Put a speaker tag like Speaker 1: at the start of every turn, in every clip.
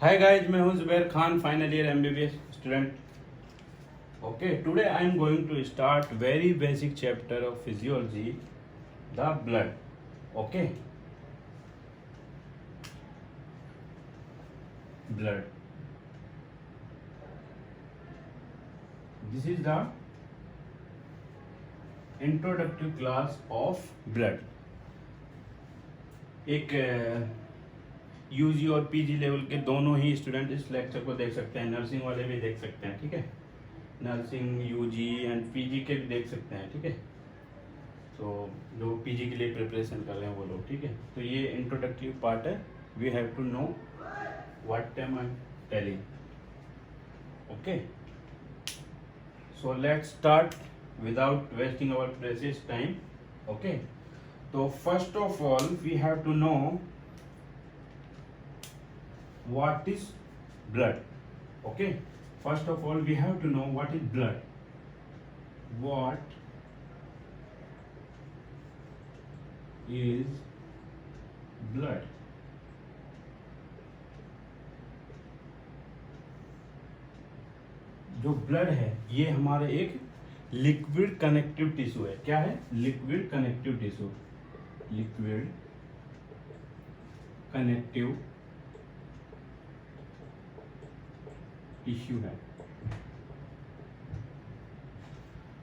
Speaker 1: हाय guys, मैं हूं Zubair Khan, final year MBBS student. Okay, today I am going to start very basic chapter of physiology, the blood. Okay, blood. This is the introductory class of blood. एक UG और PG level के दोनों ही student इस lecture को देख सकते हैं. Nursing वाले भी देख सकते हैं. ठीक है, नर्सिंग यूजी एंड पीजी के भी देख सकते हैं. ठीक है, तो जो पीजी के लिए प्रिपरेशन कर रहे हैं वो लोग. ठीक है, तो ये इंट्रोडक्टिव पार्ट है. We have to know what am I telling. Okay, so let's start without wasting our precious time. Okay, तो first of all we have to know what is blood. Okay, first of all we have to know what is blood. What is blood? जो blood है ये हमारे एक liquid connective tissue है. क्या है? Liquid connective tissue. Liquid connective tissue है.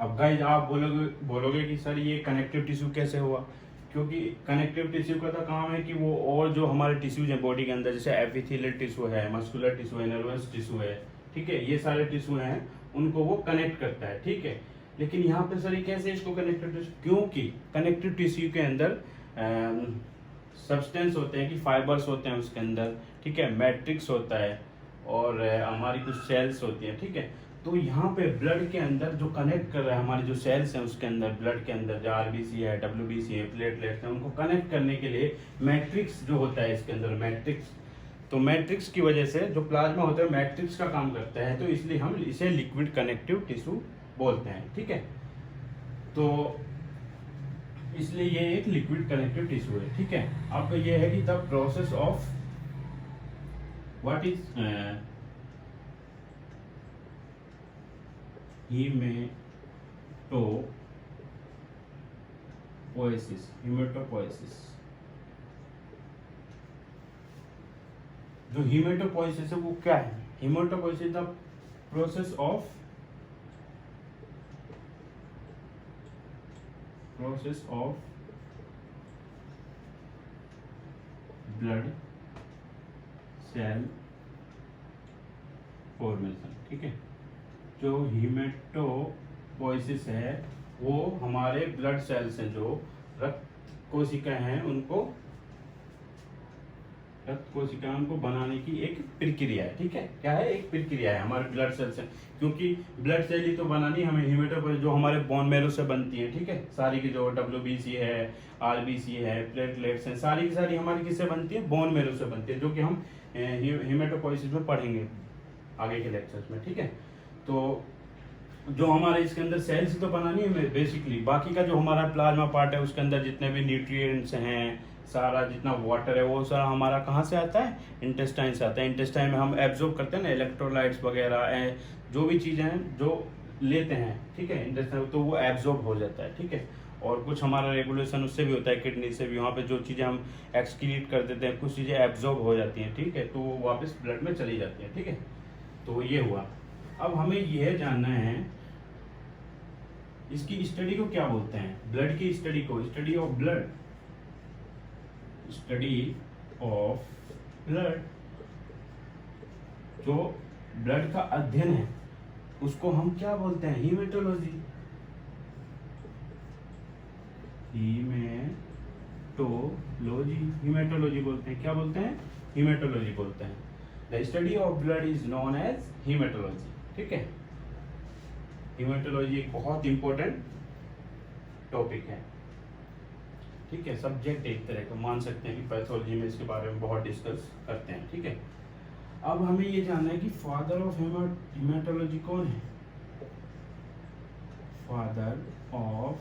Speaker 1: अब गाइस आप बोलोगे कि सर ये कनेक्टिव टिश्यू कैसे हुआ? क्योंकि कनेक्टिव टिश्यू का तो काम है कि वो और जो हमारे टिश्यूज हैं बॉडी के अंदर, जैसे एपिथेलियल टिश्यू है, मस्कुलर टिश्यू है, नर्वस टिश्यू है. ठीक है, ये सारे टिश्यू हैं, उनको वो कनेक्ट करता है. ठीक है, लेकिन यहाँ पे सर ये कैसे इसको कनेक्टिव टिश्यू? क्योंकि कनेक्टिव टिश्यू के अंदर सब्सटेंस होते हैं कि फाइबर्स होते हैं उसके अंदर. ठीक है, मैट्रिक्स होता है और हमारी कुछ सेल्स होती हैं. ठीक है, तो यहाँ पे ब्लड के अंदर जो कनेक्ट कर रहा है, हमारी जो सेल्स हैं उसके अंदर, ब्लड के अंदर जो आरबीसी है, डब्ल्यूबीसी है, प्लेटलेट्स हैं, उनको कनेक्ट करने के लिए मैट्रिक्स जो होता है इसके अंदर, मैट्रिक्स. तो मैट्रिक्स की वजह से जो प्लाज्मा होता है मैट्रिक्स का काम करता है, तो इसलिए हम इसे लिक्विड कनेक्टिव टिश्यू बोलते हैं. ठीक है, तो इसलिए ये एक लिक्विड कनेक्टिव टिश्यू है. ठीक है, अब ये है कि the process of what is hematopoiesis. Hematopoiesis, जो हेमेटोपोइसिस है वो क्या है? Haematopoiesis the process of blood cell formation. ठीक है, जो हीमेटोपोइसिस है वो हमारे ब्लड सेल्स हैं, जो रक्त कोशिकाएं उनको बनाने की एक प्रक्रिया है. ठीक है, क्या है? एक प्रक्रिया है हमारे ब्लड सेल्स हैं, क्योंकि ब्लड सेल ही तो बनानी हमें. हीमेटोपोइसिस जो हमारे बोन मैरो से बनती है. ठीक है, सारी की जो डब्ल्यूबीसी है, आरबीसी है, प्लेटलेट्स हैं, सारी की सारी हमारी किससे बनती है? बोन मैरो से बनती है, जो कि हम हीमेटोपोइसिस में पढ़ेंगे आगे के लेक्चर्स में. ठीक है, तो जो हमारे इसके अंदर सेल्स तो बनानी है बेसिकली, बाकी का जो हमारा प्लाज्मा पार्ट है उसके अंदर जितने भी न्यूट्रिएंट्स हैं, सारा जितना वाटर है वो सारा हमारा कहाँ से आता है? इंटेस्टाइन से आता है. इंटेस्टाइन में हम एब्जॉर्ब करते हैं ना इलेक्ट्रोलाइट्स वगैरह, जो भी चीज़ें हैं जो लेते हैं. ठीक है, इंटेस्टाइन, तो वो एब्जॉर्ब हो जाता है. ठीक है, और कुछ हमारा रेगुलेशन उससे भी होता है, किडनी से भी. वहाँ पे जो चीज़ें हम एक्सक्रीट कर देते हैं, कुछ चीज़ें एब्जॉर्ब हो जाती हैं. ठीक है, तो वो वापस ब्लड में चली जाती हैं. ठीक है, तो ये हुआ. अब हमें यह जानना है इसकी स्टडी को क्या बोलते हैं? ब्लड की स्टडी को study of blood. Study of blood, जो ब्लड का अध्ययन है उसको हम क्या बोलते हैं? हीमेटोलॉजी. हीमेटोलॉजी बोलते हैं. क्या बोलते हैं? हीमेटोलॉजी बोलते हैं. The study of blood is known as haematology. ठीक है, हीमेटोलॉजी एक बहुत इंपॉर्टेंट टॉपिक है. ठीक है, सब्जेक्ट एक तरह का मान सकते हैं कि पैथोलॉजी में इसके बारे में बहुत डिस्कस करते हैं. ठीक है, अब हमें ये जानना है कि फादर ऑफ हीमेटोलॉजी कौन है? Father of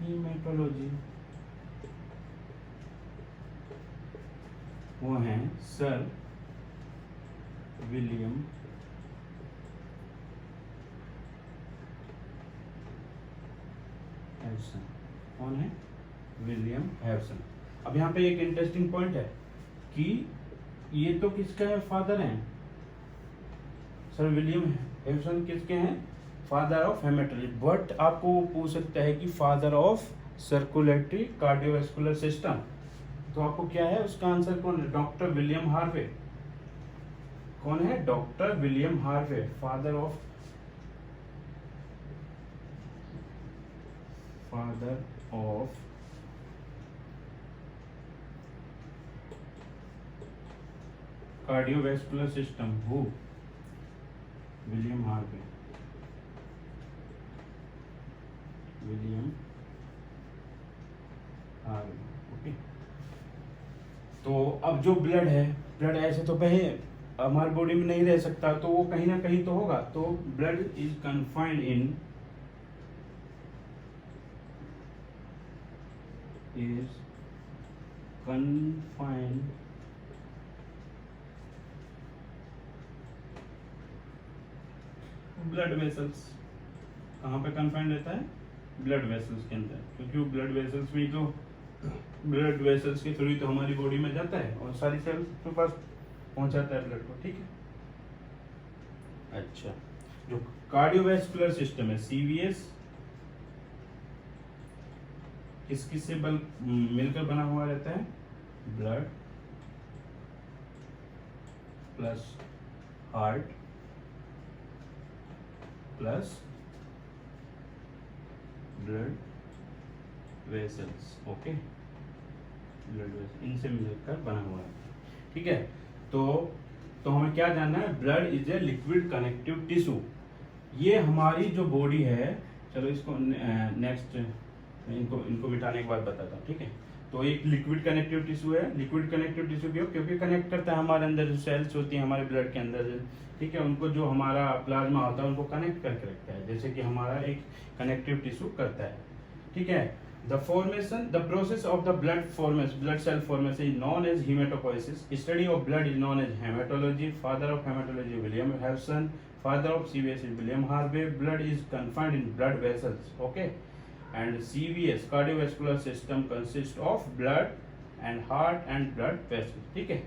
Speaker 1: haematology. वो हैं सर विलियम हैवसन। कौन है? विलियम हैवसन। अब यहाँ पे एक इंटरेस्टिंग पॉइंट है कि ये तो किसका है? फादर हैं। सर विलियम हैवसन किसके हैं? Father of haematology. बट आपको वो पूछ सकता है कि father of circulatory cardiovascular system, तो आपको क्या है उसका आंसर? कौन है? Doctor William Harvey. कौन है? Doctor William Harvey, father of cardiovascular system. Who? William Harvey. William Harvey. Okay. तो अब जो ब्लड है, ब्लड ऐसे तो कहीं हमारी बॉडी में नहीं रह सकता, तो वो कहीं ना कहीं तो होगा। तो blood is confined in blood vessels. कहाँ पे कन्फाइंड रहता है? ब्लड वेसल्स के अंदर, क्योंकि वो ब्लड वेसल्स में तो ब्लड वेसल्स के थ्रू तो हमारी बॉडी में जाता है और सारी सेल्स के पास पहुंचाता है ब्लड को। ठीक है। अच्छा, जो कार्डियोवैस्कुलर सिस्टम है सीवीएस, किस किस से मिलकर बना हुआ रहता है? Blood plus heart plus blood vessels. Okay, blood vessels इनसे मिलकर बना हुआ है। ठीक है। तो हमें क्या जानना है? Blood is a liquid connective tissue. ये हमारी जो बॉडी है, चलो इसको नेक्स्ट इनको मिटाने के बाद बताता हूँ। ठीक है। तो एक लिक्विड कनेक्टिव टिश्यू है। लिक्विड कनेक्टिव टिश्यू क्यों? क्योंकि कनेक्ट करता है हमारे अंदर जो सेल्स होती हैं हमारे ब्लड के अंदर। ठीक है। उनको जो हमारा प्लाज्मा होता है उनको कनेक्ट करके रखता है, जैसे कि हमारा एक कनेक्टिव टिश्यू करता है। ठीक है। The process of the blood cell formation is known as hematopoiesis. Study of blood is known as hematology. Father of hematology William Hewson. Father of CVS is William Harvey. Blood is confined in blood vessels. Okay. And CVS cardiovascular system consists of blood and heart and blood vessels. ठीक है।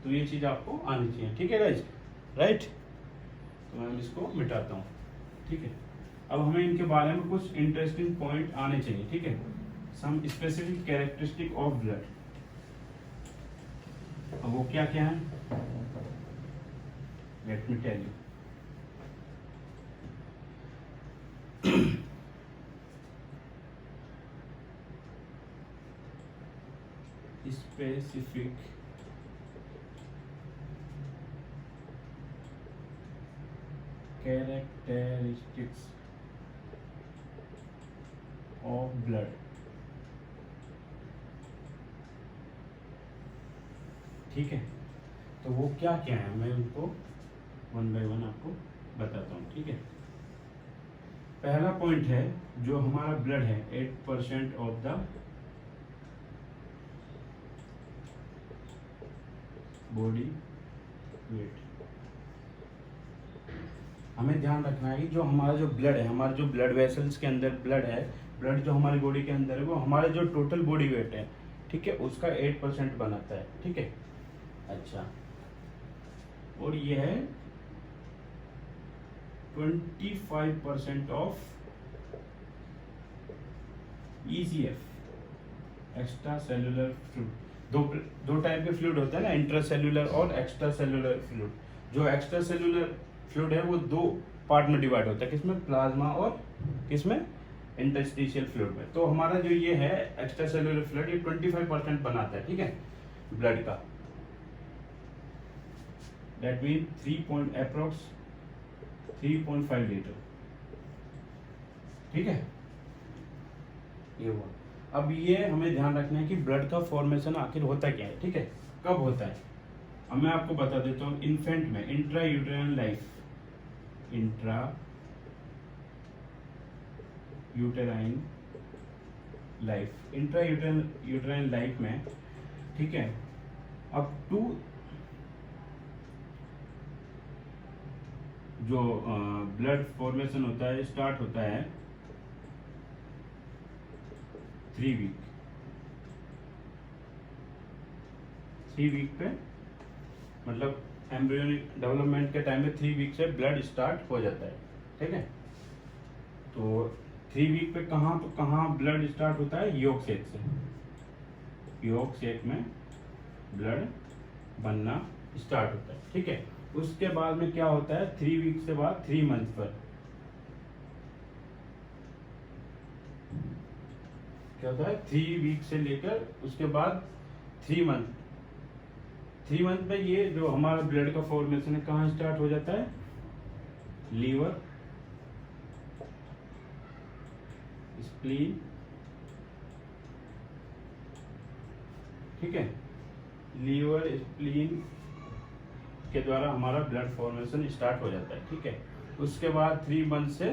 Speaker 1: तो ये चीज आपको आनी चाहिए। ठीक है गाइस, राइट। तो मैं इसको मिटाता हूँ। ठीक है। अब हमें इनके बारे में कुछ इंटरेस्टिंग पॉइंट आने चाहिए। ठीक है। Some specific characteristic of blood. अब वो क्या क्या है? Let me tell you. Specific characteristics of blood. ठीक है। तो वो क्या क्या है, मैं उनको वन बाय वन आपको बताता हूँ। ठीक है। पहला पॉइंट है, जो हमारा ब्लड है 8% ऑफ द बॉडी वेट। हमें ध्यान रखना है कि जो हमारा जो ब्लड है, हमारे जो ब्लड वेसल्स के अंदर ब्लड है, ब्लड जो हमारी बॉडी के अंदर है, वो हमारे जो टोटल बॉडी वेट है, ठीक है, उसका 8% बनाता है। ठीक है। अच्छा, और ये है 25% of ECF, extra cellular fluid. दो टाइप के फ्लूइड होते हैं ना, इंट्रा सेलुलर और एक्स्ट्रा सेलुलर फ्लूइड। जो एक्स्ट्रा सेलुलर फ्लूइड है वो दो पार्ट में डिवाइड होता है, किसमें? प्लाज्मा और किसमें? इंटरस्टिशियल फ्लूइड में। तो हमारा जो ये है एक्स्ट्रा सेलुलर फ्लूइड, ये 25% बनाता है। ठीक है, ब्लड का। That mean 3.5 litre. ठीक है, ये हुआ। अब ये हमें ध्यान रखना है कि ब्लड का फॉर्मेशन आखिर होता क्या है। ठीक है, कब होता है? अब मैं आपको बता देता हूँ। इन्फेंट में intra uterine life, intra uterine life में, ठीक है, अप टू जो ब्लड फॉर्मेशन होता है स्टार्ट होता है 3 वीक। 3 वीक पे मतलब एम्ब्रियोनिक डेवलपमेंट के टाइम में 3 वीक से ब्लड स्टार्ट हो जाता है, ठीक है। तो 3 वीक पे कहाँ ब्लड स्टार्ट होता है, यॉर्क सेक से। यॉर्क सेक में ब्लड बनना स्टार्ट होता है, ठीक है। उसके बाद में क्या होता है, 3 वीक से बाद 3 मंथ पर क्या होता है, 3 वीक से लेकर उसके बाद 3 मंथ। 3 मंथ में ये जो हमारा ब्लड का फॉर्मेशन है कहाँ स्टार्ट हो जाता है, लीवर, स्प्लीन, ठीक है। लीवर स्प्लीन के द्वारा हमारा ब्लड फॉर्मेशन स्टार्ट हो जाता है, ठीक है। उसके बाद 3 मंथ से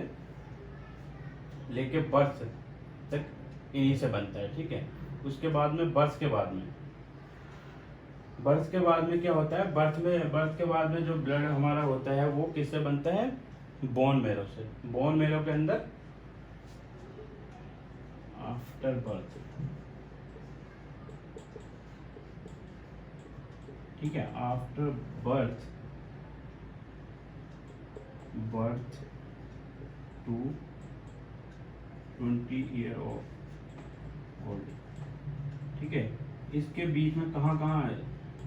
Speaker 1: लेके बर्थ तक इन्हीं से बनता है, ठीक है। उसके बाद में बर्थ के बाद में क्या होता है, बर्थ के बाद में जो ब्लड हमारा होता है वो किससे बनता है, बोन मैरो से। बोन मैरो के अंदर आफ्टर बर्थ, ठीक है, after birth to 20 year of old, ठीक है। इसके बीच में कहाँ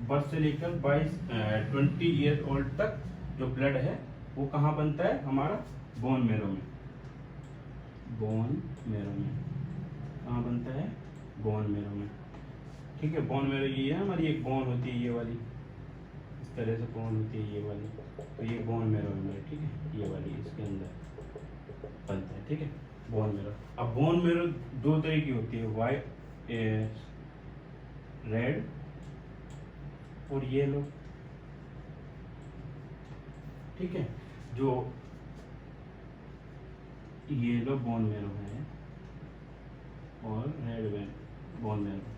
Speaker 1: बर्थ से लेकर 20 ईयर ओल्ड तक जो ब्लड है वो कहाँ बनता है, हमारा बोन मैरो में। कहाँ बनता है, बोन मैरो में, ठीक है। बोन मैरो ये है हमारी, एक बोन होती है ये वाली, इस तरह से बोन होती है ये वाली, तो ये बोन मैरो है मेरे, ठीक है। ये वाली इसके अंदर बनता है, ठीक है, बोन मैरो। अब बोन मैरो 2 तरह की होती है, वाइट रेड और येलो, ठीक है। जो येलो बोन मैरो है और रेड बोन मैरो,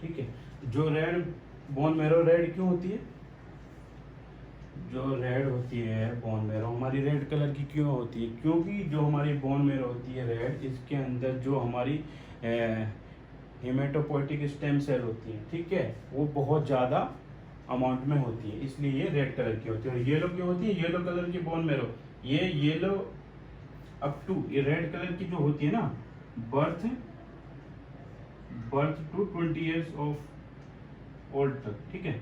Speaker 1: ठीक है। जो रेड बोन मैरो रेड क्यों होती है, जो रेड होती है बोन मैरो हमारी रेड कलर की क्यों होती है, क्योंकि जो हमारी बोन मैरो होती है रेड, इसके अंदर जो हमारी हेमेटोपोइटिक स्टेम सेल होती है, ठीक है, वो बहुत ज़्यादा अमाउंट में होती है, इसलिए ये रेड कलर की होती है। और येलो क्यों होती है, येलो कलर की बोन मैरो, ये येलो अप टू, ये रेड कलर की जो होती है ना, birth to 20 years of old तक, ठीक है।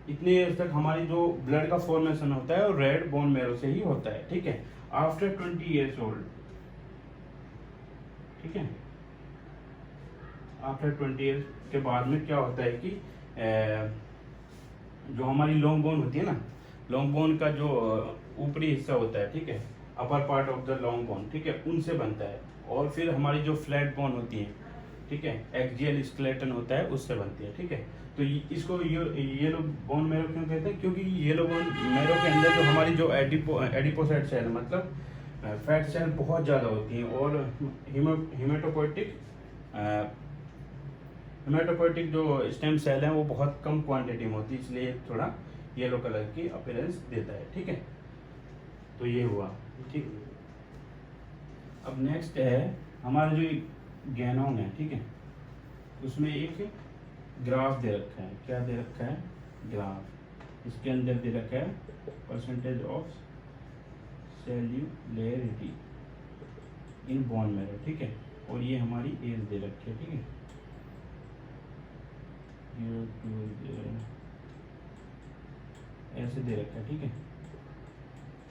Speaker 1: इतने ईयर्स तक हमारी जो ब्लड का फॉर्मेशन होता है वो रेड बोन मैरो से ही होता है, ठीक है। आफ्टर 20 ईयर्स ओल्ड, ठीक है, आफ्टर 20 ईयर्स के बाद में क्या होता है कि जो हमारी लॉन्ग बोन होती है ना, लॉन्ग बोन का जो ऊपरी हिस्सा होता है, ठीक है, upper part of the long bone, ठीक है, उनसे बनता है। और फिर हमारी जो फ्लैट बोन होती है, ठीक है, एक्सियल स्केलेटन होता है, उससे बनती है, ठीक है। तो इसको येलो बोन मैरो क्यों कहते हैं, क्योंकि येलो बोन मैरो के अंदर जो हमारी जो एडिपोसाइट सेल मतलब फैट सेल बहुत ज़्यादा होती हैं, और हेमेटोपोइटिक जो स्टेम सेल हैं वो बहुत कम क्वांटिटी में होती है, इसलिए थोड़ा येलो कलर की अपीयरेंस देता है, ठीक है। तो ये हुआ, ठीक। अब नेक्स्ट है हमारा जो गेनोम है, ठीक है, उसमें एक ग्राफ दे रखा है। क्या दे रखा है, ग्राफ। इसके अंदर दे रखा है percentage of cellularity in bone marrow, ठीक है। और ये हमारी एज दे रखी है, ठीक है, 0 to 0 ऐसे दे रखा है, ठीक है।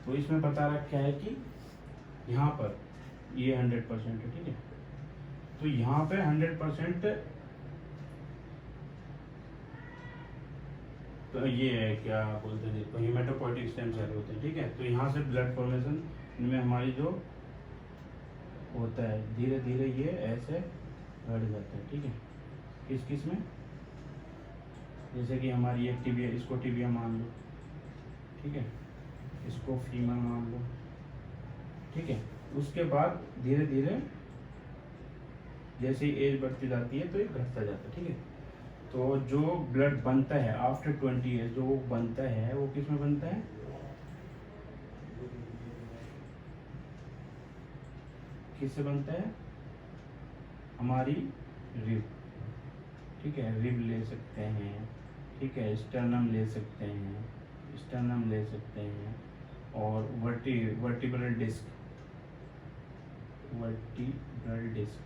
Speaker 1: तो इसमें बता रखा है कि यहाँ पर ये 100% है, ठीक है। तो यहाँ पे 100% तो ये है, क्या बोलते हैं, तो हेमेटोपोइटिक स्टेम सेल होते हैं, ठीक है। तो यहाँ से ब्लड फॉर्मेशन इनमें हमारी जो होता है धीरे धीरे ये ऐसे बढ़ जाता है, ठीक है। किस में, जैसे कि हमारी एक टिबिया, इसको टिबिया मान लो, ठीक है, इसको फीमर मान लो, ठीक है। उसके बाद धीरे धीरे जैसे एज बढ़ती जाती है तो ये घटता जाता है, ठीक है। तो जो ब्लड बनता है आफ्टर 20 ईयर्स, जो वो बनता है वो किस में बनता है, किससे बनता है, हमारी रिब, ठीक है, रिब ले सकते हैं, ठीक है, स्टर्नम ले सकते हैं, स्टर्नम ले सकते हैं, और वर्टिब्रल डिस्क, वर्टिब्रल डिस्क,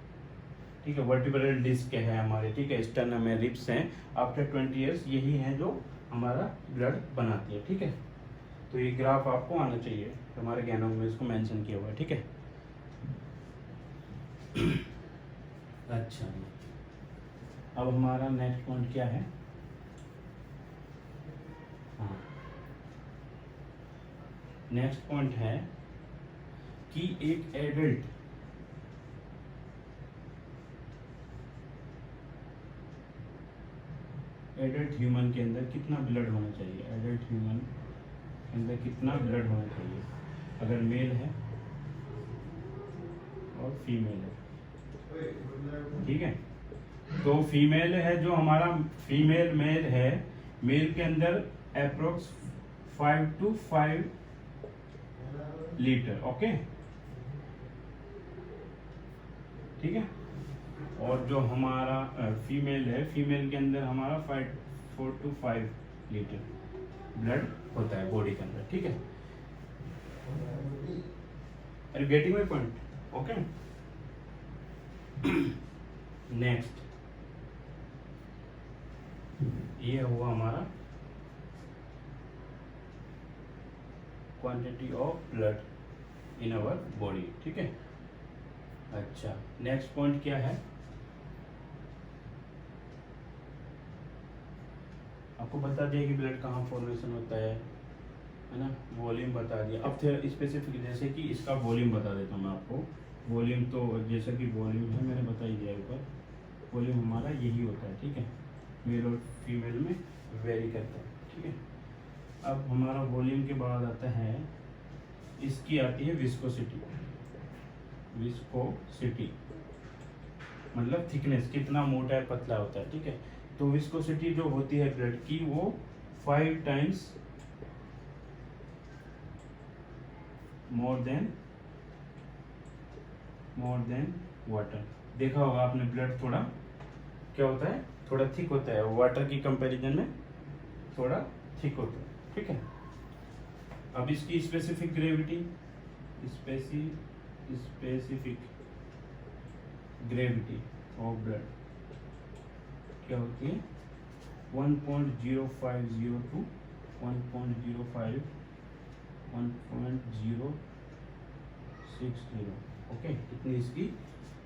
Speaker 1: ठीक है, वर्टिब्रल डिस्क है हमारे, ठीक है, स्टर्नम है, रिब्स हैं, आफ्टर 20 ईयर्स यही हैं जो हमारा ब्लड बनाती है, ठीक है। तो ये ग्राफ आपको आना चाहिए, हमारे ज्ञानों में इसको मेंशन किया हुआ है, ठीक है। अच्छा, अब हमारा नेक्स्ट पॉइंट क्या है, हाँ, नेक्स्ट पॉइंट है कि एक एडल्ट ह्यूमन के अंदर कितना ब्लड होना चाहिए, एडल्ट ह्यूमन के अंदर कितना ब्लड होना चाहिए, अगर मेल है और फीमेल है, ठीक है। तो फीमेल है जो हमारा फीमेल मेल है, मेल के अंदर अप्रोक्स 5 to 5 लीटर, ओके, ठीक है। और जो हमारा फीमेल है, फीमेल के अंदर हमारा 4 to 5 लीटर ब्लड होता है बॉडी के अंदर, ठीक है। Are you getting my point, okay. Next, ये हुआ हमारा quantity of blood in our body, ठीक है। अच्छा, नेक्स्ट पॉइंट क्या है, आपको बता दिया कि ब्लड कहाँ फॉर्मेशन होता है ना, वॉल्यूम बता दिया। अब फिर स्पेसिफिक, जैसे कि इसका वॉल्यूम बता देता हूँ मैं आपको। वॉल्यूम तो जैसा कि वॉल्यूम है मैंने बता ही दिया ऊपर, वॉल्यूम हमारा यही होता है, ठीक है, मेल और फीमेल में वेरी करता है, ठीक है। अब हमारा वॉल्यूम के बाद आता है, इसकी आती है विस्कोसिटी, विस्कोसिटी मतलब थिकनेस, कितना मोटा है पतला होता है, ठीक है। तो विस्कोसिटी जो होती है ब्लड की वो 5 times मोर देन वाटर। देखा होगा आपने, ब्लड थोड़ा क्या होता है, थोड़ा थिक होता है, वाटर की कंपैरिजन में थोड़ा थिक होता है, ठीक है। अब इसकी specific gravity, specific gravity of blood क्या होती है, 1.050 to 1.05 1060, ओके, इतनी इसकी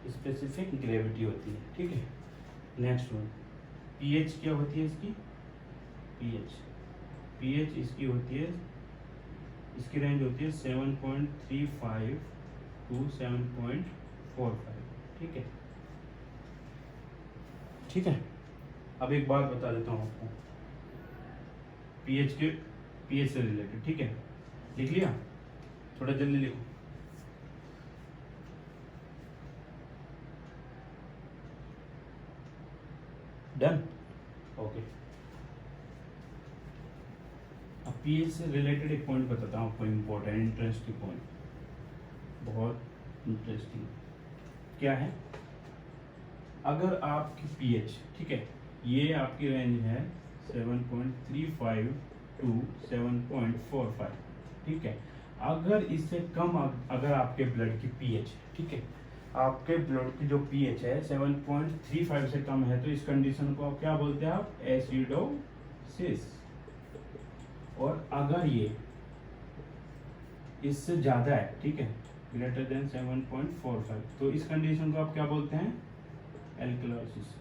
Speaker 1: स्पेसिफिक ग्रेविटी होती है, ठीक है। नेक्स्ट वन, पीएच क्या होती है इसकी, पीएच इसकी होती है, इसकी रेंज होती है 7.35 to 7.45, ठीक है, ठीक है। अब एक बात बता देता हूँ आपको, पीएच से रिलेटेड, ठीक है, लिख लिया, थोड़ा जल्दी लिखो। Done, okay. अब पीएच से रिलेटेड एक पॉइंट बताता हूँ आपको, इम्पोर्टेंट इंटरेस्टिंग पॉइंट, बहुत इंटरेस्टिंग। क्या है, अगर आपकी पीएच, ठीक है, ये आपकी रेंज है 7.35 to 7.45, ठीक है। अगर इससे कम अगर आपके ब्लड की पीएच, ठीक है, आपके ब्लड की जो पीएच है 7.35 से कम है, तो इस कंडीशन को आप क्या बोलते हैं, आप एसिडोसिस। और अगर ये इससे ज्यादा है, ठीक है, ग्रेटर देन 7.45, तो इस कंडीशन को आप क्या बोलते हैं, एल्कलोसिस,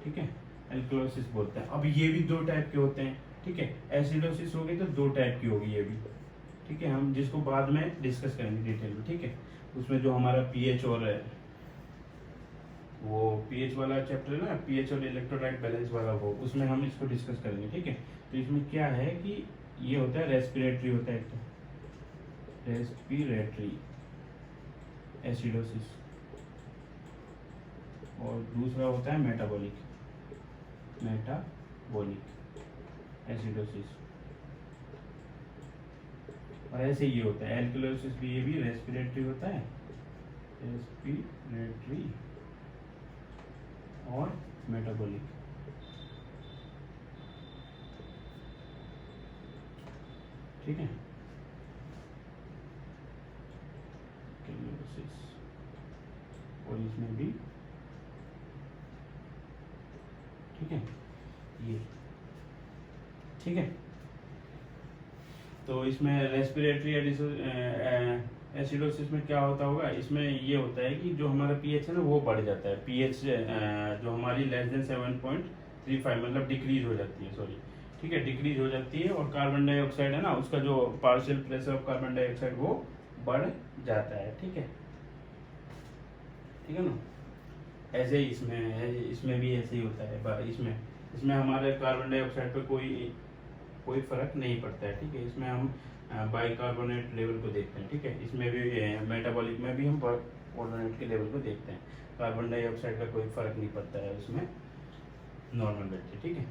Speaker 1: ठीक है, एल्कलोसिस बोलते हैं। अब ये भी 2 टाइप के होते हैं, ठीक है, एसिडोसिस होगी तो 2 टाइप की होगी ये भी, ठीक है, हम जिसको बाद में डिस्कस करेंगे डिटेल में, ठीक है। उसमें जो हमारा पीएच और वो पीएच वाला चैप्टर है ना, पीएच और इलेक्ट्रोलाइट बैलेंस वाला, वो उसमें हम इसको डिस्कस करेंगे, ठीक है। तो इसमें क्या है कि ये होता है रेस्पिरेटरी, होता है एक रेस्पिरेटरी एसिडोसिस, और दूसरा होता है मेटाबॉलिक एसिडोसिस। और ऐसे ये होता है एल्कलोसिस भी, ये भी रेस्पिरेटरी होता है, रेस्पिरेटरी और मेटाबॉलिक। ठीक है, एल्कलोसिस, और इसमें भी ठीक है ये, ठीक है। तो इसमें रेस्पिरेटरी एसिडोसिस में क्या होता होगा, इसमें ये होता है कि जो हमारा पीएच है ना वो बढ़ जाता है, पीएच जो हमारी लेस देन 7.35 मतलब डिक्रीज हो जाती है, सॉरी, ठीक है, डिक्रीज हो जाती है, और कार्बन डाइऑक्साइड है ना उसका जो partial pressure of carbon dioxide वो बढ़ जाता है। ठीक है, ठीक है ना। ऐसे ही इसमें भी ऐसे ही होता है, इसमें हमारे कार्बन डाइऑक्साइड पे कोई फर्क नहीं पड़ता है। ठीक है, इसमें हम बाइकार्बोनेट लेवल को देखते हैं। ठीक है, इसमें भी मेटाबॉलिक में भी हम बाइकार्बोनेट के लेवल को देखते हैं, कार्बन डाइऑक्साइड का कोई फर्क नहीं पड़ता है उसमें नॉर्मल बैठ। ठीक है,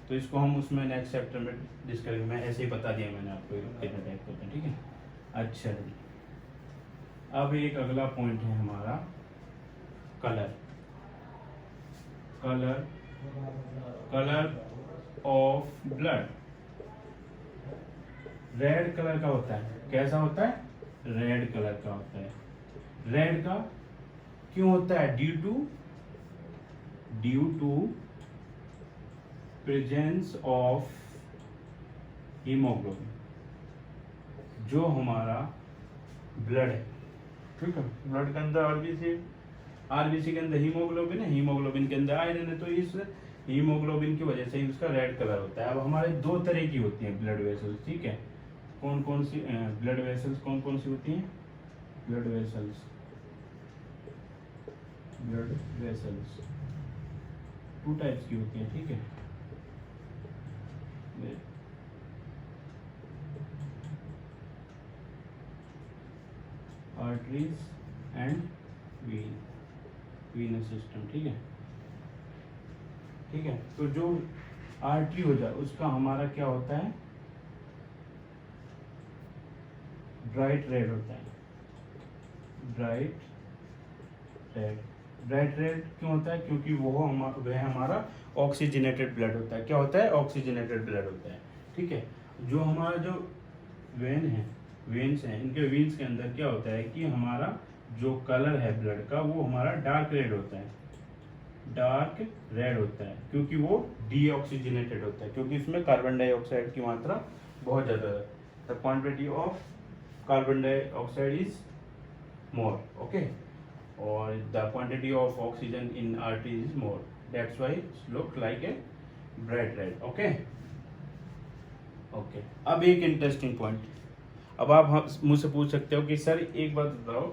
Speaker 1: तो इसको हम उसमें नेक्स्ट चैप्टर में डिस्कस करेंगे, मैं ऐसे ही बता दिया मैंने आपको कितने टाइप होते हैं। ठीक है, अच्छा जी, अब एक अगला पॉइंट है हमारा colour of blood. Red colour का होता है, कैसा होता है, रेड कलर का होता है। रेड का क्यों होता है, due to presence of haemoglobin, जो हमारा ब्लड है। ठीक है, ब्लड के अंदर आरबीसी के अंदर हीमोग्लोबिन है, हीमोग्लोबिन के अंदर आयरन है, तो इस हीमोग्लोबिन की वजह से ही उसका रेड कलर होता है। अब हमारे दो तरह की होती हैं ब्लड वेसल्स। ठीक है, कौन कौन सी ब्लड वेसल्स होती हैं, ब्लड वेसल्स 2 टाइप्स की होती हैं। ठीक है, आर्टरीज एंड वीनस सिस्टम। ठीक है, ठीक है, तो जो आर्टरी हो जाए उसका हमारा क्या होता है, ब्राइट रेड होता है, ब्राइट रेड क्यों होता है, क्योंकि वह हमारा ऑक्सीजनेटेड ब्लड होता है। क्या होता है, ऑक्सीजनेटेड ब्लड होता है। ठीक है, जो हमारा जो वेन्स हैं, इनके वेन्स के अंदर क्या होता है कि हमारा जो कलर है ब्लड का वो हमारा डार्क रेड होता है, क्योंकि वो डीऑक्सीजनेटेड होता है, क्योंकि इसमें कार्बन डाइऑक्साइड की मात्रा बहुत ज़्यादा है। The quantity of carbon dioxide is more, okay, और the quantity of oxygen in artery is more, that's why it's look like a bright red. Okay, अब एक इंटरेस्टिंग पॉइंट, अब आप मुझसे पूछ सकते हो कि सर एक बात बताओ,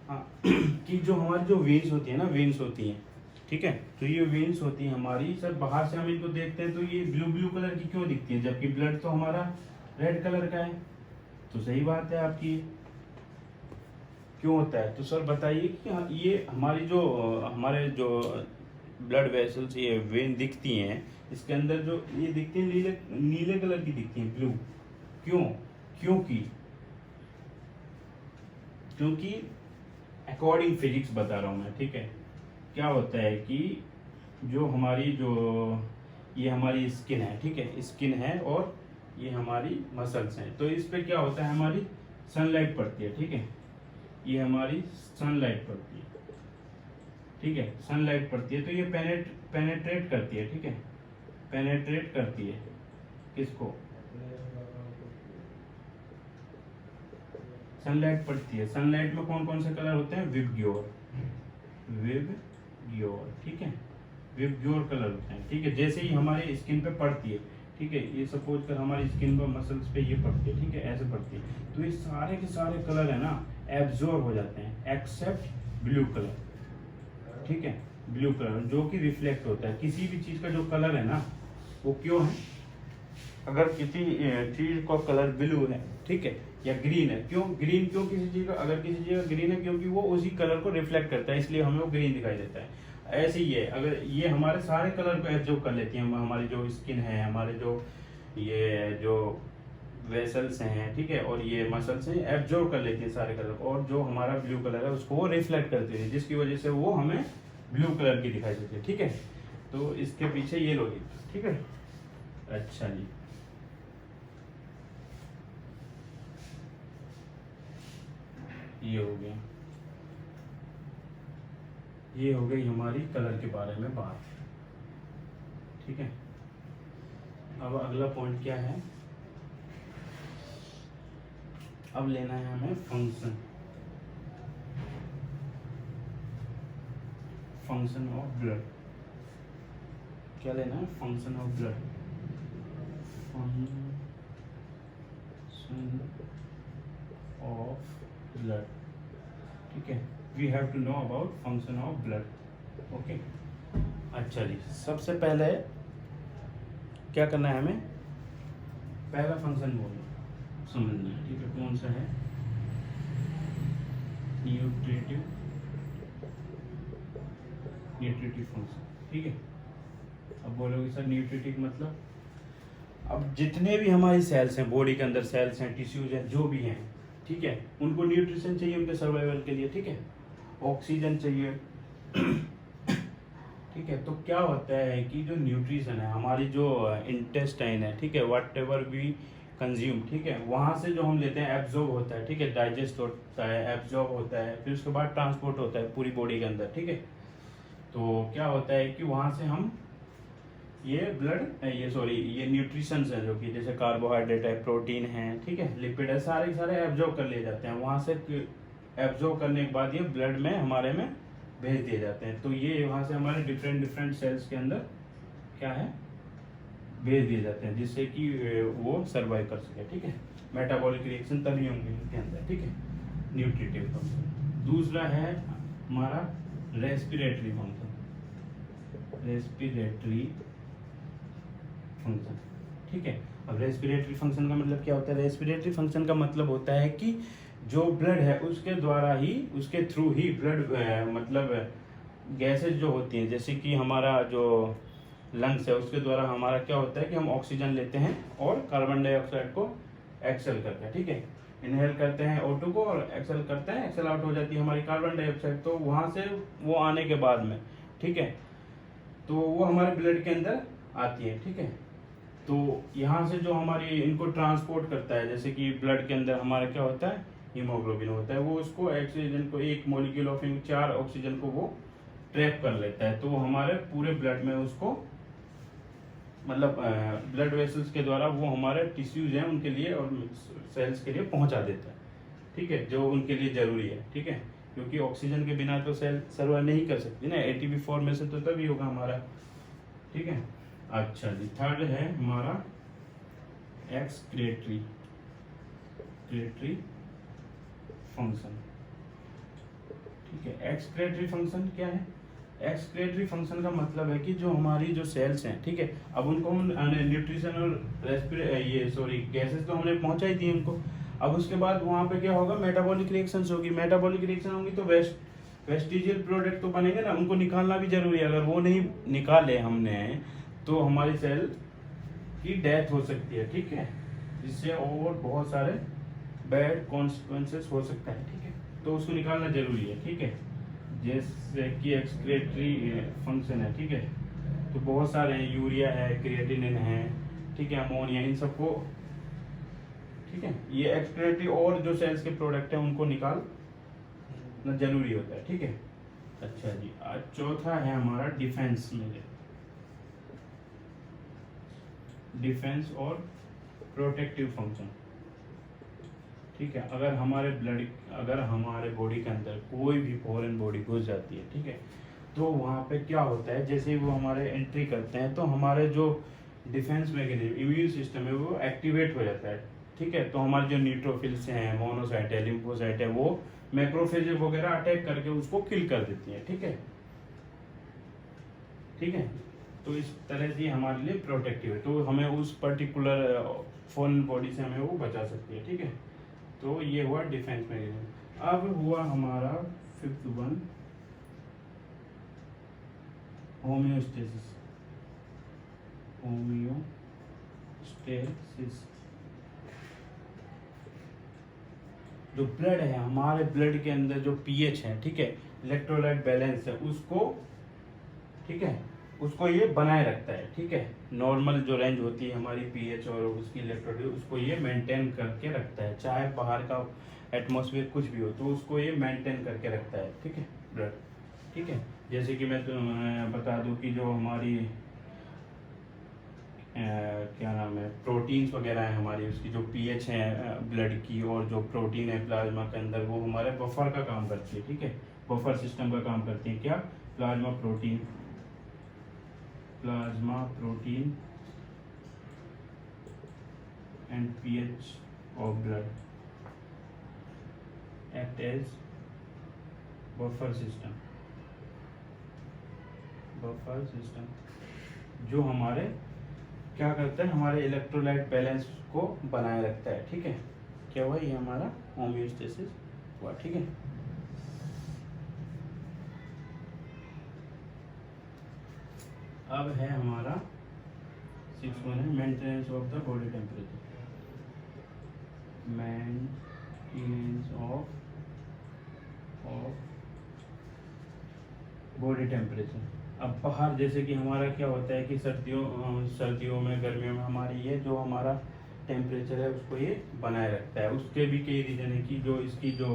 Speaker 1: हाँ, कि जो हमारी जो वेन्स होती है ना, वेन्स होती हैं, ठीक है, तो ये वेन्स होती है हमारी, सर बाहर से हम इनको देखते हैं तो ये ब्लू कलर की क्यों दिखती है, जबकि ब्लड तो हमारा रेड कलर का है। तो सही बात है आपकी, क्यों होता है, तो सर बताइए कि ये हमारे जो ब्लड वेसल्स, ये वेन दिखती हैं, इसके अंदर जो ये दिखती है नीले कलर की दिखती है, ब्लू, क्यों, क्योंकि अकॉर्डिंग फिजिक्स बता रहा हूँ मैं। ठीक है, क्या होता है कि जो ये हमारी स्किन है, ठीक है, स्किन है और ये हमारी मसल्स हैं, तो इस पे क्या होता है, हमारी सनलाइट पड़ती है। ठीक है, ये हमारी सनलाइट पड़ती है, ठीक है, सनलाइट पड़ती है, तो ये पेनेट्रेट करती है। ठीक है, पेनेट्रेट करती है किसको, सनलाइट पड़ती है। सनलाइट में कौन कौन से कलर होते हैं, विबग्योर, ठीक है, विबग्योर कलर होते हैं। ठीक है, जैसे ही हमारे स्किन पे पड़ती है, ठीक है, ये सपोज कर हमारी स्किन पर मसल्स पे ये पड़ती है, ठीक है, ऐसे पड़ती है, तो ये सारे के सारे कलर है ना एब्जॉर्ब हो जाते हैं एक्सेप्ट ब्लू कलर। ठीक है, ब्लू कलर जो कि रिफ्लेक्ट होता है, किसी भी चीज का जो कलर है ना वो क्यों है, अगर किसी चीज का कलर ब्लू है, ठीक है, या ग्रीन है, ग्रीन क्यों किसी चीज का, अगर किसी चीज का ग्रीन है क्योंकि वो उसी कलर को रिफ्लेक्ट करता है, इसलिए हमें वो ग्रीन दिखाई देता है। ऐसे ही है, अगर ये हमारे सारे कलर को एब्जॉर्ब कर लेती है, हमारी जो स्किन है, हमारे जो ये जो वेसल्स हैं, ठीक है, और ये मसल्स हैं, एब्जॉर्ब कर लेती है सारे कलर को, और जो हमारा ब्लू कलर है उसको वो रिफ्लेक्ट करती है, जिसकी वजह से वो हमें ब्लू कलर की दिखाई देती है, ठीक है। तो इसके पीछे ये लॉजिक, ठीक है। अच्छा जी, ये हो गया, ये हो गई हमारी कलर के बारे में बात, ठीक है। अब अगला पॉइंट क्या है, अब लेना है हमें फंक्शन, फंक्शन ऑफ ब्लड। क्या लेना है, function of blood, function of blood, ठीक है। We have to know about function of blood, okay. अच्छा जी, सबसे पहले क्या करना है हमें, पहला फंक्शन बोलना समझना है, ठीक है। कौन सा है, न्यूट्रिटिव फंक्शन, ठीक है। अब बोलोगे सर न्यूट्रिटिव मतलब, अब जितने भी हमारी सेल्स हैं, बॉडी के अंदर सेल्स हैं, टिश्यूज हैं, जो भी हैं, ठीक है, उनको न्यूट्रिशन चाहिए उनके सर्वाइवल के लिए, ठीक है, ऑक्सीजन चाहिए, ठीक है। तो क्या होता है कि जो न्यूट्रिशन है, हमारी जो इंटेस्टाइन है, ठीक है, व्हाट एवर वी कंज्यूम, ठीक है, वहाँ से जो हम लेते हैं एब्जॉर्ब होता है, ठीक है, डाइजेस्ट होता है, एब्जॉर्ब होता है, फिर उसके बाद ट्रांसपोर्ट होता है पूरी बॉडी के अंदर, ठीक है। तो क्या होता है कि वहाँ से हम ये ब्लड ये न्यूट्रिशंस हैं, जो कि जैसे कार्बोहाइड्रेट है, प्रोटीन है, ठीक है, लिपिड है, सारे सारे एब्जॉर्ब कर लिए जाते हैं, वहाँ से एब्जॉर्ब करने के बाद ये ब्लड में हमारे में भेज दिए जाते हैं। तो ये वहाँ से हमारे डिफरेंट सेल्स के अंदर क्या है, भेज दिए जाते हैं, जिससे कि वो सर्वाइव कर सके, ठीक है। मेटाबॉलिक रिएक्शन तभी होंगे इनके अंदर, ठीक है, न्यूट्रिटिव फंक्शन। दूसरा है हमारा रेस्पिरेटरी फंक्शन, रेस्पिरेटरी फंक्शन, ठीक है। अब रेस्पिरेटरी फंक्शन का मतलब क्या होता है, रेस्पिरेटरी फंक्शन का मतलब होता है कि जो ब्लड है उसके द्वारा ही, उसके थ्रू ही ब्लड मतलब गैसेज जो होती हैं, जैसे कि हमारा जो लंग्स है उसके द्वारा हमारा क्या होता है कि हम ऑक्सीजन लेते हैं और कार्बन डाइऑक्साइड को एक्सेल करते हैं, ठीक है, इनहेल करते हैं O2 को और एक्सेल करते हैं, एक्सेल आउट हो जाती है हमारी कार्बन डाइऑक्साइड। तो वहाँ से वो आने के बाद में, ठीक है, तो वो हमारे ब्लड के अंदर आती है, ठीक है। तो यहाँ से जो हमारी इनको ट्रांसपोर्ट करता है, जैसे कि ब्लड के अंदर हमारा क्या होता है, हीमोग्लोबिन होता है, वो उसको ऑक्सीजन को, एक मॉलिक्यूल ऑफ 4 ऑक्सीजन को वो ट्रैप कर लेता है, तो वो हमारे पूरे ब्लड में उसको मतलब ब्लड वेसल्स के द्वारा वो हमारे टिश्यूज हैं उनके लिए और सेल्स के लिए पहुंचा देता है, ठीक है, जो उनके लिए जरूरी है, ठीक है, क्योंकि ऑक्सीजन के बिना तो सेल सर्वाइव नहीं कर सकती ना, एटीपी फॉर्मेशन तो तभी होगा हमारा, ठीक है। अच्छा जी, थर्ड है हमारा एक्सक्रीटरी फंक्शन, ठीक है। एक्सक्रीटरी फंक्शन क्या है, एक्सक्रीटरी फंक्शन का मतलब है कि जो हमारी जो सेल्स हैं, ठीक है, अब उनको हम न्यूट्रिशन और गैसेस तो हमने पहुंचा ही दी उनको, अब उसके बाद वहाँ पे क्या होगा, मेटाबॉलिक रिएक्शंस होगी, मेटाबॉलिक रिएक्शन होंगी तो वेस्टिजियल प्रोडक्ट तो बनेंगे ना, उनको निकालना भी जरूरी है, अगर वो नहीं निकाले हमने तो हमारी सेल की डेथ हो सकती है, ठीक है, जिससे और बहुत सारे बैड कॉन्सिक्वेंसेस हो सकता है, ठीक है, तो उसको निकालना जरूरी है, ठीक है। जैसे कि एक्सक्रीटरी फंक्शन है, ठीक है, तो बहुत सारे हैं, यूरिया है, क्रिएटिनिन है, ठीक है, अमोनिया, इन सबको, ठीक है, ये एक्सक्रीटरी और जो सेल्स के प्रोडक्ट हैं उनको निकालना जरूरी होता है, ठीक है। अच्छा जी, आज चौथा है हमारा डिफेंस में, डिफेंस और प्रोटेक्टिव फंक्शन, ठीक है। अगर हमारे बॉडी के अंदर कोई भी फॉरेन बॉडी घुस जाती है, ठीक है, तो वहाँ पे क्या होता है, जैसे ही वो हमारे एंट्री करते हैं तो हमारे जो डिफेंस मैकेनिज्म, इम्यून सिस्टम है, वो एक्टिवेट हो जाता है, ठीक है। तो हमारे जो न्यूट्रोफिल्स हैं, मोनोसाइट है, लिम्फोसाइट है, वो मैक्रोफेज वगैरह अटैक करके उसको किल कर देती है, ठीक है, ठीक है। तो इस तरह से हमारे लिए प्रोटेक्टिव है, तो हमें उस पर्टिकुलर फॉरेन बॉडी से हमें वो बचा सकती है, ठीक है। तो ये हुआ डिफेंस मैकेनिज्म। अब हुआ हमारा फिफ्थ वन, होम्योस्टेसिस। होम्योस्टेसिस, जो ब्लड है, हमारे ब्लड के अंदर जो पीएच है, ठीक है, इलेक्ट्रोलाइट बैलेंस है, उसको, ठीक है, उसको ये बनाए रखता है, ठीक है। नॉर्मल जो रेंज होती है हमारी पीएच और उसकी इलेक्ट्रोलाइट, उसको ये मेंटेन करके रखता है, चाहे बाहर का एटमॉस्फेयर कुछ भी हो, तो उसको ये मेंटेन करके रखता है, ठीक है, ब्लड, ठीक है। जैसे कि मैं तुम्हें बता दूं कि जो हमारी क्या नाम है, प्रोटीन्स वगैरह है हमारी, उसकी जो पीएच है ब्लड की, और जो प्रोटीन है प्लाज्मा के अंदर, वो हमारे बफर का काम करती है, ठीक है, बफर सिस्टम का काम करती है। क्या? Plasma protein, plasma protein and pH of blood act as buffer system, buffer system, जो हमारे क्या करता है, हमारे इलेक्ट्रोलाइट बैलेंस को बनाए रखता है, ठीक है। क्या हुआ? ये हमारा होम्योस्टेसिस हुआ, ठीक है। अब है हमारा 6 वन है maintenance of the body temperature, maintenance of body temperature. अब बाहर जैसे कि हमारा क्या होता है कि सर्दियों में, गर्मियों में हमारी ये जो हमारा टेम्परेचर है उसको ये बनाए रखता है। उसके भी कई रीज़न है कि जो इसकी जो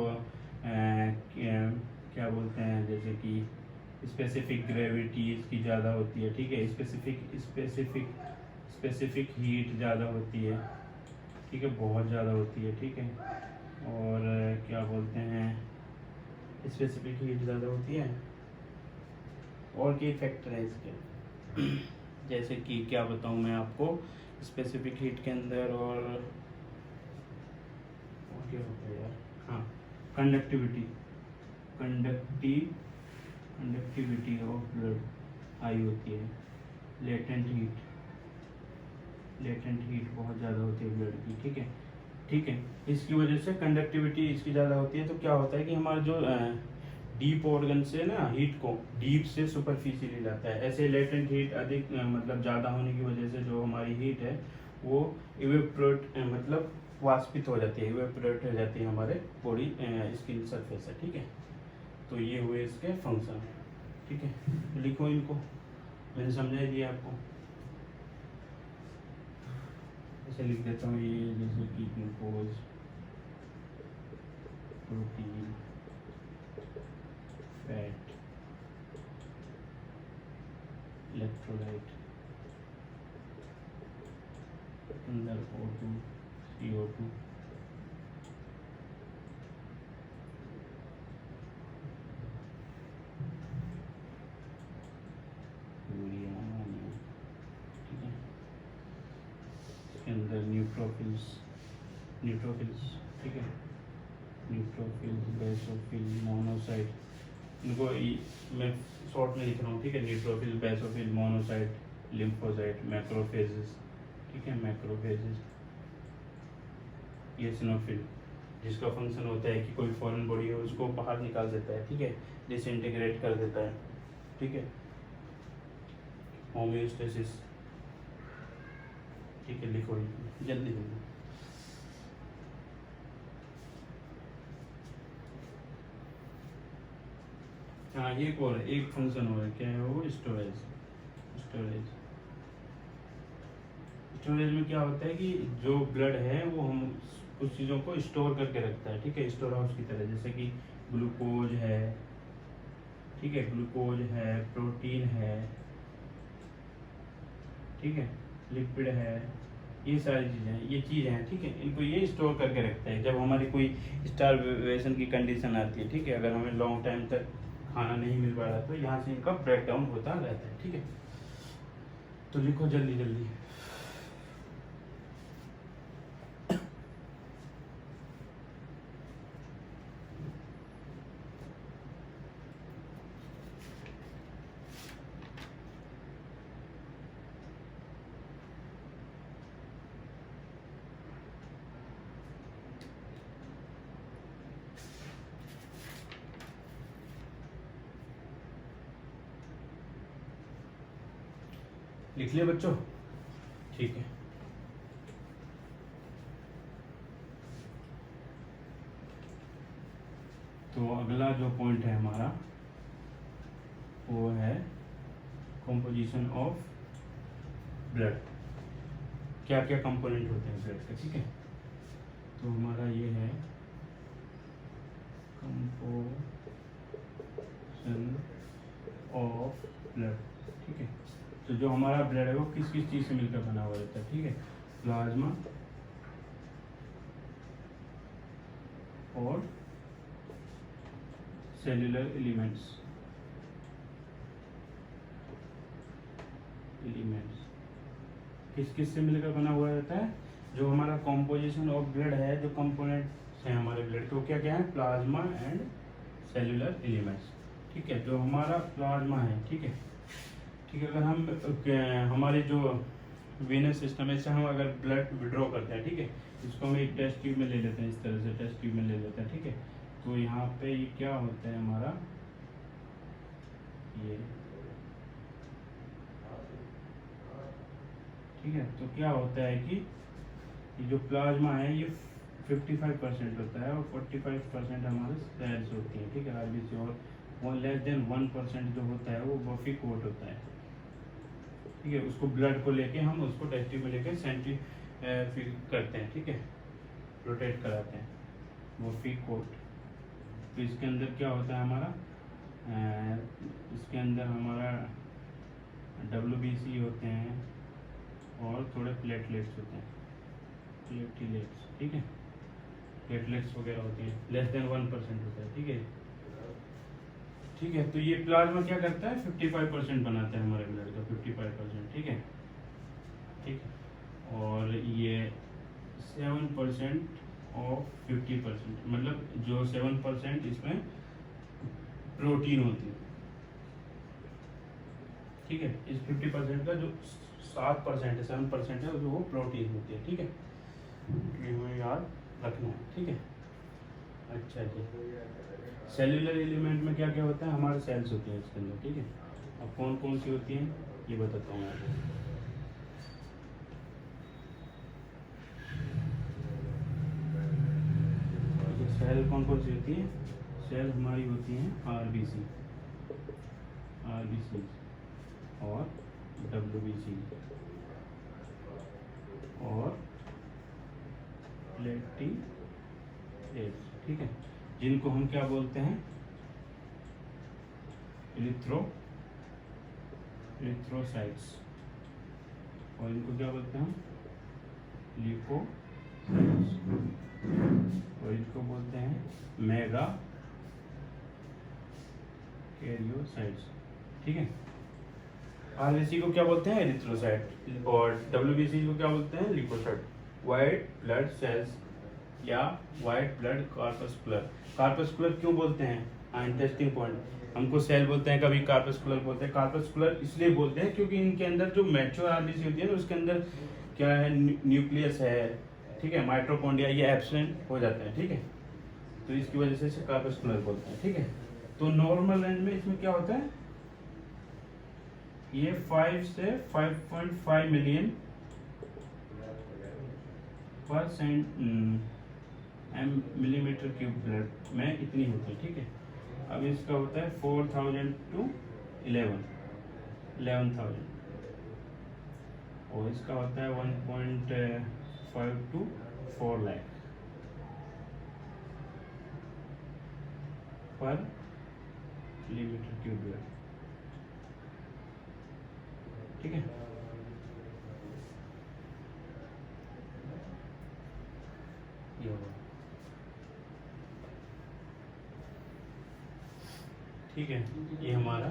Speaker 1: क्या बोलते हैं, जैसे कि स्पेसिफिक ग्रेविटी इसकी ज़्यादा होती है, ठीक है, स्पेसिफिक हीट ज़्यादा होती है, ठीक है, बहुत ज़्यादा होती है, ठीक है। और क्या बोलते हैं, स्पेसिफिक हीट ज़्यादा होती है, और कई फैक्टर है इसके जैसे कि क्या बताऊं मैं आपको, स्पेसिफिक हीट के अंदर और क्या होता है यार, हाँ, कंडक्टिविटी ऑफ ब्लड हाई होती है, लेटेंट हीट बहुत ज़्यादा होती है ब्लड की, ठीक है, ठीक है। इसकी वजह से कंडक्टिविटी इसकी ज़्यादा होती है, तो क्या होता है कि हमारा जो डीप ऑर्गन से ना हीट को डीप से सुपरफिशियली लाता है। ऐसे लेटेंट हीट अधिक मतलब ज़्यादा होने की वजह से जो हमारी हीट है वो इवेपोरेट मतलब वाष्पित हो जाती है, इवेपोरेट हो जाती है हमारे बॉडी स्किन सरफेस से, ठीक है। तो ये हुए इसके फंक्शन, ठीक है। तो लिखो इनको, मैंने समझा दिया आपको, ऐसे लिख देता हूँ ये, जैसे कि ग्लूकोज, प्रोटीन, फैट, इलेक्ट्रोलाइट, अंदर O2, CO2, यूरिया, ठीक है। इसके अंदर न्यूट्रोफिल्स, ठीक है, न्यूट्रोफिल्स, बेसोफिल, मोनोसाइट, इनको मैं शॉर्ट में लिख रहा हूँ, ठीक है। Neutrophil, basophil, monocyte, lymphocyte, macrophages, ठीक है, मैक्रोफेजेस, एसिनोफिल, जिसका फंक्शन होता है कि कोई फॉरेन बॉडी हो उसको बाहर निकाल देता है, ठीक है, डिसइंटीग्रेट कर देता है, ठीक है। होम्योस्टेसिस, ठीक है, लिखो जल्दी जल्दी। हाँ, एक और एक फंक्शन हो है, क्या है वो? स्टोरेज। स्टोरेज में क्या होता है कि जो ब्लड है वो हम कुछ चीज़ों को स्टोर करके रखता है, ठीक है, स्टोर हाउस की तरह, जैसे कि ग्लूकोज है, ठीक है, ग्लूकोज है, प्रोटीन है, ठीक है, लिपिड है, ये सारी चीज़ें हैं, ठीक है, इनको ये स्टोर करके रखता है। जब हमारी कोई स्टारवेशन की कंडीशन आती है, ठीक है, अगर हमें लॉन्ग टाइम तक खाना नहीं मिल पा रहा तो यहाँ से इनका ब्रेक डाउन होता रहता है, ठीक है। तो लिखो जल्दी जल्दी। लिख लिया बच्चों? ठीक है। तो अगला जो पॉइंट है हमारा वो है कंपोजिशन ऑफ ब्लड। क्या क्या कंपोनेंट होते हैं ब्लड के, ठीक है। तो हमारा ये है कंपोजिशन ऑफ ब्लड, ठीक है। तो जो हमारा ब्लड है वो किस किस चीज़ से मिलकर बना हुआ रहता है, ठीक है। प्लाज्मा और सेल्यूलर एलिमेंट्स किस किस से मिलकर बना हुआ रहता है। जो हमारा कॉम्पोजिशन ऑफ ब्लड है, जो कंपोनेंट्स हैं हमारे ब्लड के, क्या क्या है, प्लाज्मा एंड सेल्यूलर एलिमेंट्स, ठीक है। जो हमारा प्लाज्मा है, ठीक है, ठीक है। अगर हम हमारे जो वेनस सिस्टम है, से हम अगर ब्लड विड्रॉ करते हैं, ठीक है, इसको हम एक टेस्ट ट्यूब में ले लेते हैं, इस तरह से टेस्ट ट्यूब में ले लेते हैं, ठीक है। तो यहाँ पे ये क्या होता है हमारा, ये ठीक है। तो क्या होता है कि ये जो प्लाज्मा है ये 55% होता है और 45% हमारे सेल्स होती हैं, ठीक है, आरबीसी। और लेस देन 1% जो होता है वो बफी कोट होता है, ठीक है। उसको ब्लड को लेके हम उसको टेस्ट ट्यूब में लेके सेंट्रीफ्यूज करते हैं, ठीक है, रोटेट कराते हैं, बफी कोट। तो इसके अंदर क्या होता है हमारा, इसके अंदर हमारा WBC होते हैं और थोड़े प्लेटलेट्स होते हैं, प्लेटलेट्स, ठीक है, प्लेटलेट्स वगैरह होती हैं, लेस देन 1% होता है, ठीक है, ठीक है। तो ये प्लाज्मा क्या करता है, 55% बनाता है हमारे ब्लड का, 55%, ठीक है, ठीक है। और ये 7% ऑफ 50%, मतलब जो 7% इसमें प्रोटीन होती है, ठीक है। इस 50% का जो 7% है, 7% है, जो वो प्रोटीन होती है, ठीक है। ये हमें याद रखना है, ठीक है। अच्छा जी, सेल्यूलर एलिमेंट में क्या क्या होता है, हमारे सेल्स होती हैं इसके अंदर, ठीक है। अब कौन कौन सी होती हैं ये बताता हूँ मैं आपको। सेल कौन कौन सी होती है, सेल हमारी होती हैं आरबीसी और WBC और प्लेटलेट्स, ठीक है, जिनको हम क्या बोलते हैं, इरिथ्रोसाइट्स, और इनको क्या बोलते हैं हम, ल्यूकोसाइट्स, और इनको बोलते हैं मेगा कैरियोसाइट्स, ठीक है। आरबीसी को क्या बोलते हैं, एरिथ्रोसाइट, और WBC को क्या बोलते हैं, ल्यूकोसाइट, व्हाइट ब्लड सेल्स या व्हाइट ब्लड कॉर्पस्कुलर। कॉर्पस्कुलर क्यों बोलते हैं, इंटरेस्टिंग पॉइंट, हमको सेल बोलते हैं, कभी कॉर्पस्कुलर बोलते हैं। कॉर्पस्कुलर इसलिए बोलते हैं क्योंकि इनके अंदर जो मैच्योर आरबीसी होती है ना, उसके अंदर क्या है, न्यूक्लियस है, ठीक है, माइटोकॉन्ड्रिया, ये एब्सेंट हो जाते हैं, ठीक है। तो इसकी वजह से इसे कॉर्पस्कुलर बोलते हैं, ठीक है। तो नॉर्मल रेंज में इसमें क्या होता है, ये 5 से 5.5 मिलियन पर मिलीमीटर क्यूब ब्लड में इतनी होती है, ठीक है। अब इसका होता है 4000 to 11,000, और इसका होता है 1.5 to 4 लाख पर मिलीमीटर क्यूब ब्लड, ठीक है। ये होगा, ठीक है। ये हमारा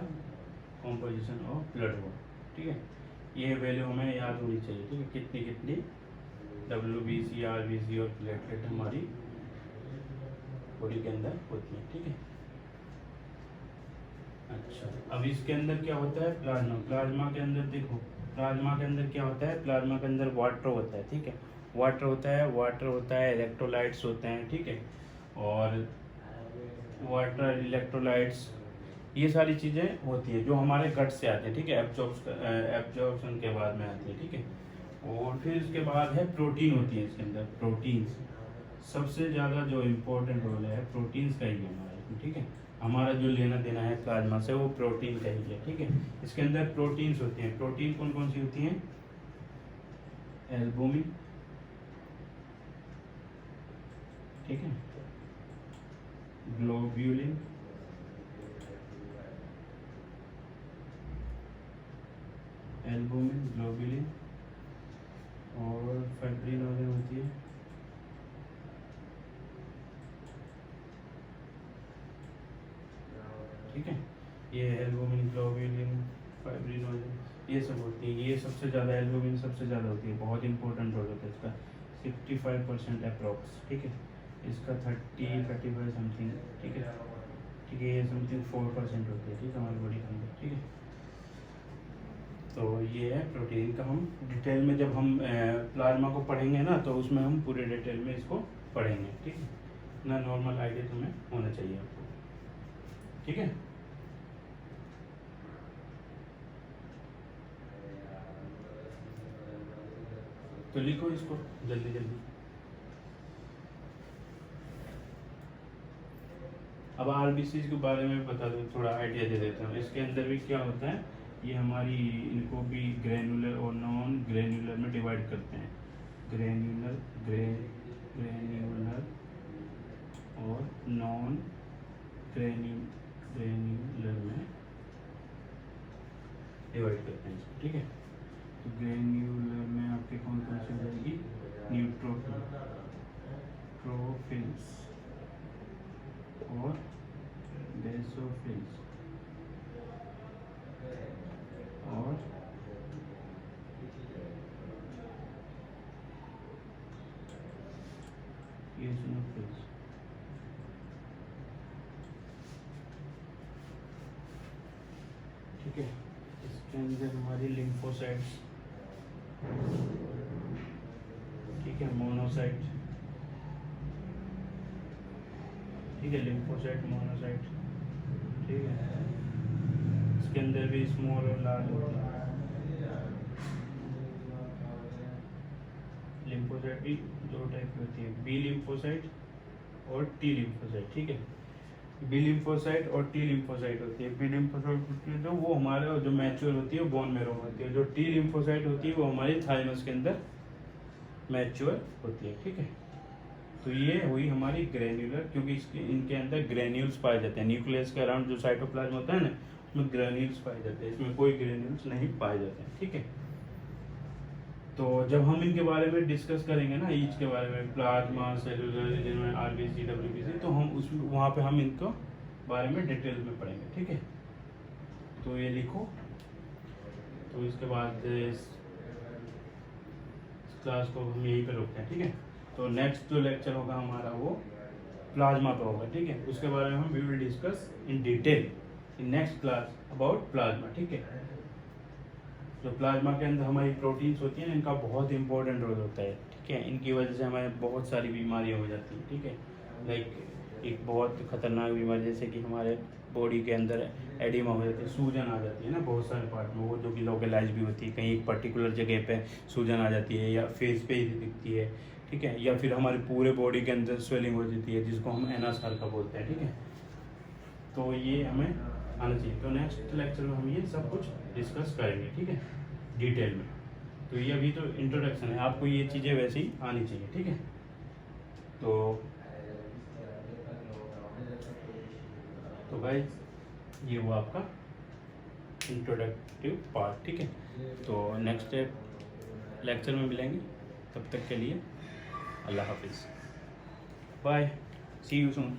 Speaker 1: कॉम्पोजिशन ऑफ ब्लड हुआ, ठीक है। ये वैल्यू हमें याद होनी चाहिए, ठीक है, कितनी कितनी WBC, RBC और प्लेटलेट हमारी बॉडी के अंदर होती है, ठीक है। अच्छा, अब इसके अंदर क्या होता है, प्लाज्मा। प्लाज्मा के अंदर देखो, प्लाज्मा के अंदर क्या होता है, प्लाज्मा के अंदर वाटर होता है, ठीक है, वाटर होता है, इलेक्ट्रोलाइट्स होते हैं, ठीक है। और वाटर, इलेक्ट्रोलाइट्स, ये सारी चीज़ें होती हैं जो हमारे गट से आती हैं, ठीक है, एब्जॉर्प्शन के बाद में आती है, ठीक है। और फिर इसके बाद है प्रोटीन होती है इसके अंदर, प्रोटीन्स सबसे ज़्यादा जो इम्पोर्टेंट रोल है प्रोटीन्स का ही है हमारा इसमें, ठीक है। हमारा जो लेना देना है प्लाज्मा से वो प्रोटीन का ही है, ठीक है। इसके अंदर प्रोटीन्स होती हैं, प्रोटीन कौन कौन सी होती हैं? एल्बुमिन, ठीक है, ग्लोब्यूलिन, एल्बुमिन, ग्लोब्यूलिन और फाइब्रिनोजन होती है, ठीक है। ये एल्बुमिन, ग्लोब्यूलिन, फाइब्रिनोजन ये सब होती है। ये सबसे ज़्यादा एल्बुमिन सबसे ज़्यादा होती है, बहुत इंपॉर्टेंट रोल होता है इसका, 65% अप्रॉक्स, ठीक है। इसका 30-35 समथिंग, ठीक है, ठीक है, ये समथिंग 4% होती है, ठीक है, हमारी बॉडी के अंदर, ठीक है। तो ये है प्रोटीन का, हम डिटेल में जब हम प्लाज्मा को पढ़ेंगे ना तो उसमें हम पूरे डिटेल में इसको पढ़ेंगे, ठीक है ना। नॉर्मल आइडिया तुम्हें होना चाहिए आपको, ठीक है। तो लिखो इसको जल्दी जल्दी। अब आरबीसी के बारे में बता दो, थोड़ा आइडिया दे देता हूँ। इसके अंदर भी क्या होता है, ये हमारी इनको भी ग्रेनुलर और नॉन ग्रेनुलर में डिवाइड करते हैं। ग्रेनुलर और नॉन ग्रेन्यूलर में डिवाइड करते हैं इसको, ठीक है। तो ग्रेन्यूलर में आपके कौन कौन सी जाएगी? न्यूट्रोफिल्स और बेसोफिल्स और eosinophils, ठीक है। इसके अंदर हमारी लिम्फोसाइट्स, ठीक है, मोनोसाइट, ठीक है, लिम्फोसाइट, मोनोसाइट, ठीक है। इसके अंदर भी स्मॉल और लार्ज होता है। लिम्फोसाइट भी दो टाइप की होती है, बी लिम्फोसाइट और टी लिम्फोसाइट, ठीक है। बी लिम्फोसाइट और टी लिम्फोसाइट होती है। बी लिम्फोसाइट होती है जो वो हमारे जो मैच्योर होती है वो बोन मैरो में होती है। जो टी लिम्फोसाइट होती है वो हमारी थाइमस के अंदर मैच्योर होती है, ठीक है। तो ये हुई हमारी ग्रेन्यूलर, क्योंकि इनके अंदर ग्रेन्यूल्स पाए जाते हैं। न्यूक्लियस के अराउंड जो साइटोप्लाज्म होता है ना उसमें ग्रेन्यूल्स पाए जाते हैं, इसमें कोई ग्रेन्यूल्स नहीं पाए जाते हैं, ठीक है। तो जब हम इनके बारे में डिस्कस करेंगे ना, ईच के बारे में, प्लाज्मा, सेलुलर, आरबीसी, डब्ल्यूबीसी, तो हम उस वहाँ पे हम इनको बारे में डिटेल में पढ़ेंगे, ठीक है। तो ये लिखो। तो इसके बाद इस क्लास को हम यहीं पे रोकते हैं, ठीक है। तो नेक्स्ट जो लेक्चर होगा हमारा वो प्लाज्मा पे होगा, ठीक है। उसके बारे में हम we will discuss in detail in next class about plasma, ठीक है। जो प्लाज्मा के अंदर हमारी प्रोटीन्स होती हैं इनका बहुत इंपॉर्टेंट रोल होता है, ठीक है। इनकी वजह से हमारे बहुत सारी बीमारियां हो जाती हैं, ठीक है। लाइक एक बहुत खतरनाक बीमारी जैसे कि हमारे बॉडी के अंदर एडिमा हो जाती है, सूजन आ जाती है ना बहुत सारे पार्ट में, वो जो कि लोकलाइज भी होती है, कहीं एक पर्टिकुलर जगह पे सूजन आ जाती है या फेस पे ही दिखती है, ठीक है। या फिर हमारे पूरे बॉडी के अंदर स्वेलिंग हो जाती है जिसको हम एनासार का बोलते हैं, ठीक है। तो ये हमें आना चाहिए। तो नेक्स्ट लेक्चर में हम ये सब कुछ डिस्कस करेंगे, ठीक है, डिटेल में। तो ये अभी तो इंट्रोडक्शन है, आपको ये चीज़ें वैसे ही आनी चाहिए, ठीक है। तो गाइस ये वो आपका इंट्रोडक्टिव पार्ट, ठीक है। तो नेक्स्ट लेक्चर में मिलेंगे, तब तक के लिए अल्लाह हाफिज़, बाय, सी यू सून।